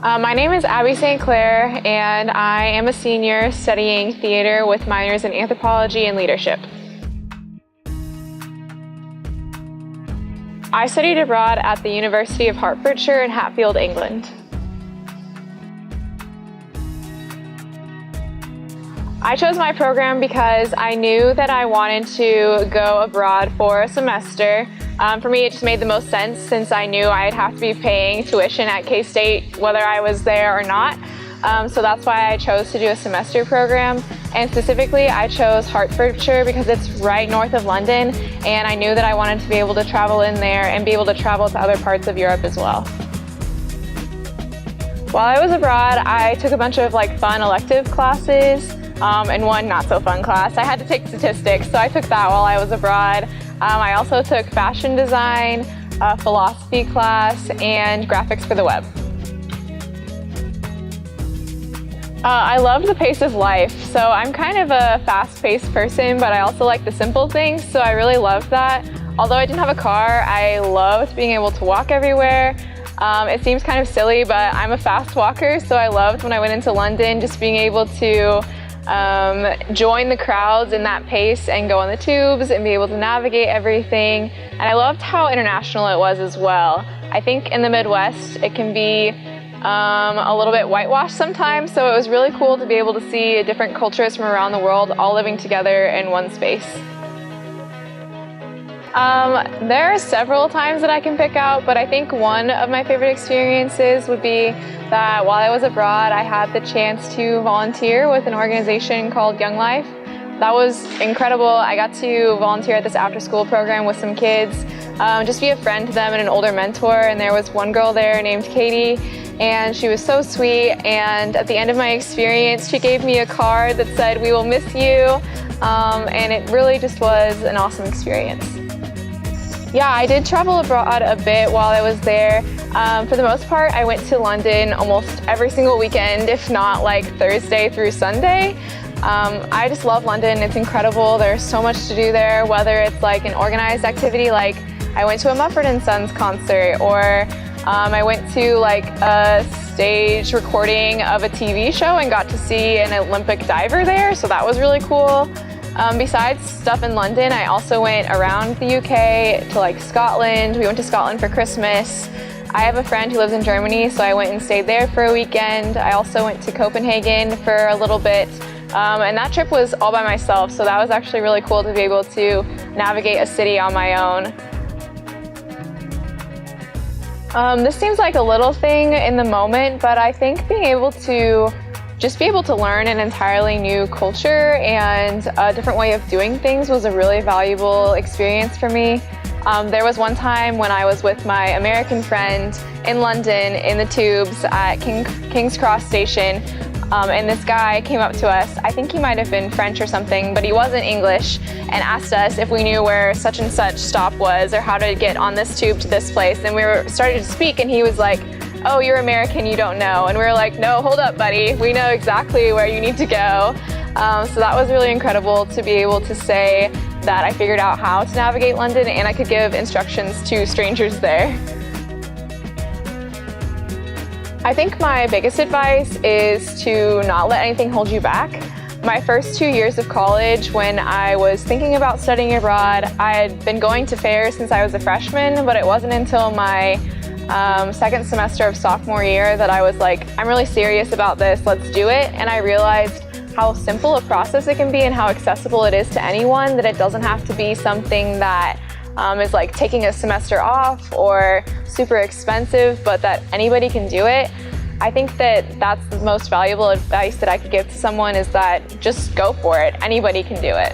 My name is Abby St. Clair, and I am a senior studying theater with minors in anthropology and leadership. I studied abroad at the University of Hertfordshire in Hatfield, England. I chose my program because I knew that I wanted to go abroad for a semester. For me, it just made the most sense since I knew I'd have to be paying tuition at K-State whether I was there or not. So that's why I chose to do a semester program. And specifically, I chose Hertfordshire because it's right north of London, and I knew that I wanted to be able to travel in there and be able to travel to other parts of Europe as well. While I was abroad, I took a bunch of fun elective classes and one not so fun class. I had to take statistics, so I took that while I was abroad. I also took fashion design, a philosophy class, and graphics for the web. I loved the pace of life. So I'm kind of a fast-paced person, but I also like the simple things, so I really loved that. Although I didn't have a car, I loved being able to walk everywhere. It seems kind of silly, but I'm a fast walker, so I loved when I went into London just being able to join the crowds in that pace and go on the tubes and be able to navigate everything. And I loved how international it was as well. I think in the Midwest it can be a little bit whitewashed sometimes, so it was really cool to be able to see different cultures from around the world all living together in one space. There are several times that I can pick out, but I think one of my favorite experiences would be that while I was abroad, I had the chance to volunteer with an organization called Young Life. That was incredible. I got to volunteer at this after-school program with some kids, just be a friend to them and an older mentor, and there was one girl there named Katie, and she was so sweet, and at the end of my experience, she gave me a card that said, "We will miss you," and it really just was an awesome experience. Yeah, I did travel abroad a bit while I was there. For the most part, I went to London almost every single weekend, if not Thursday through Sunday. I just love London. It's incredible. There's so much to do there, whether it's an organized activity I went to a Mumford & Sons concert, or I went to a stage recording of a TV show and got to see an Olympic diver there, so that was really cool. Besides stuff in London, I also went around the UK to Scotland. We went to Scotland for Christmas. I have a friend who lives in Germany, so I went and stayed there for a weekend. I also went to Copenhagen for a little bit, and that trip was all by myself, so that was actually really cool to be able to navigate a city on my own. This seems like a little thing in the moment, but I think being able to just be able to learn an entirely new culture and a different way of doing things was a really valuable experience for me. There was one time when I was with my American friend in London in the tubes at King's Cross Station, and this guy came up to us. I think he might have been French or something, but he wasn't English, and asked us if we knew where such and such stop was or how to get on this tube to this place. And we started to speak, and he was like, "Oh, you're American, you don't know." And we were like, "No, hold up, buddy. We know exactly where you need to go." So that was really incredible to be able to say that I figured out how to navigate London and I could give instructions to strangers there. I think my biggest advice is to not let anything hold you back. My first 2 years of college, when I was thinking about studying abroad, I had been going to fairs since I was a freshman, but it wasn't until my second semester of sophomore year that I was like, I'm really serious about this, let's do it. And I realized how simple a process it can be and how accessible it is to anyone, that it doesn't have to be something that is taking a semester off or super expensive, but that anybody can do it. I think that that's the most valuable advice that I could give to someone, is that just go for it. Anybody can do it.